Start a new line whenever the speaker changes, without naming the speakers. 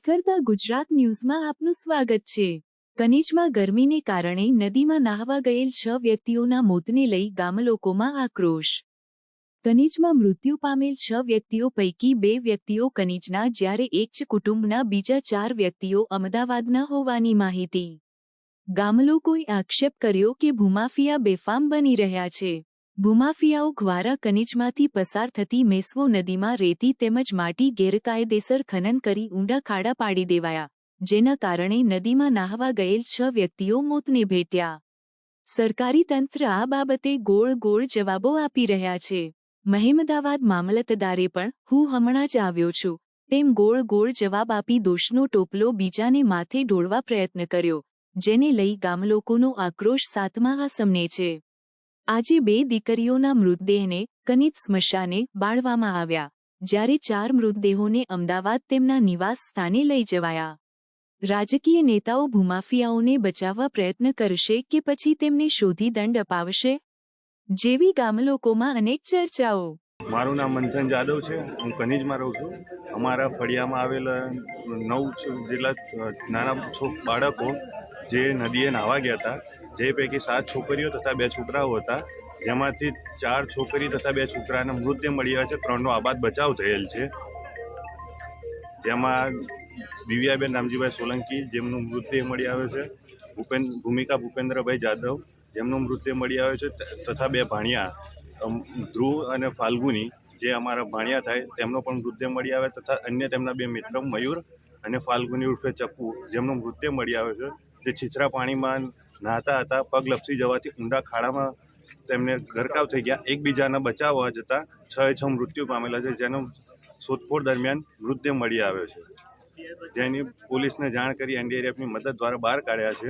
નિખરતા ગુજરાત ન્યૂઝમાં આપનું સ્વાગત છે। કનીજમાં ગરમીને કારણે નદીમાં નાહવા ગયેલ 6 વ્યક્તિઓના મોતને લઈ ગામલોકોમાં આક્રોશ। કનીજમાં મૃત્યુ પામેલ 6 વ્યક્તિઓ પૈકી 2 વ્યક્તિઓ કનીજના જ્યારે એક જ કુટુંબના બીજા 4 વ્યક્તિઓ અમદાવાદના હોવાની માહિતી। ગામલોકોએ આક્ષેપ કર્યો કે ભૂમાફિયા બેફામ બની રહ્યા છે। ભૂમાફિયાઓ દ્વારા કનીજમાંથી પસાર થતી મેશ્વો નદીમાં રેતી તેમજ માટી ગેરકાયદેસર ખનન કરી ઊંડા ખાડા પાડી દેવાયા, જેના કારણે નદીમાં નાહવા ગયેલ 6 વ્યક્તિઓ મોતને ભેટ્યા। સરકારી તંત્ર આ બાબતે ગોળ ગોળ જવાબો આપી રહ્યા છે। મહેમદાવાદ મામલતદારે પણ હું હમણાં જ આવ્યો છું તેમ ગોળ ગોળ જવાબ આપી દોષનો ટોપલો બીજાને માથે ઢોળવા પ્રયત્ન કર્યો, જેને લઈ ગામલોકોનો આક્રોશ સાતમા આસમને છે। આજે 2 દીકરીઓના મૃતદેહને કનીજ સ્મશાને બાળવામાં આવ્યા, જ્યારે 4 મૃતદેહોને અમદાવાદ તેમના નિવાસ સ્થાને લઈ જવાયા। રાજકીય નેતાઓ ભૂમાફિયાઓને બચાવવા પ્રયત્ન કરશે કે પછી તેમને શોધી દંડ અપાવશે, જેવી ગામલોકોમાં અનેક ચર્ચાઓ।
મારું નામ મંથન જાદવ છે। હું કનીજમાં રહું છું। અમારા ફળિયામાં આવેલા 9 જેટલા નાના બાળકો જે નદીએ નાહવા ગયા હતા, જે પૈકી 7 છોકરીઓ તથા 2 છોકરાઓ હતા, જેમાંથી 4 છોકરી તથા 2 છોકરાના મૃતદેહ મળી આવ્યા છે। 3નો આબાદ બચાવ થયેલ છે, જેમાં દિવ્યાબેન રામજીભાઈ સોલંકી જેમનું મૃતદેહ મળી આવ્યો છે, ભૂમિકા ભૂપેન્દ્રભાઈ જાદવ જેમનો મૃતદેહ મળી આવ્યો છે, તથા 2 ભાણિયા ધ્રુવ અને ફાલ્ગુની જે અમારા ભાણિયા થાય તેમનો પણ મૃતદેહ મળી આવ્યો, તથા અન્ય તેમના 2 મિત્ર મયુર અને ફાલ્ગુની ઉર્ફે ચપ્પુ જેમનો મૃતદેહ મળી આવ્યો છે, જે છીછરા પાણીમાં નહાતા હતા। પગ લપસી જવાથી ઊંડા ખાડામાં તેમને ગરકાવ થઈ ગયા। એકબીજાના બચાવવા જતાં 6 મૃત્યુ પામેલા છે, જેનો શોધખોળ દરમિયાન મૃતદેહ મળી આવ્યો છે, જેની પોલીસને જાણ કરી NDRFની મદદ દ્વારા બહાર કાઢ્યા છે।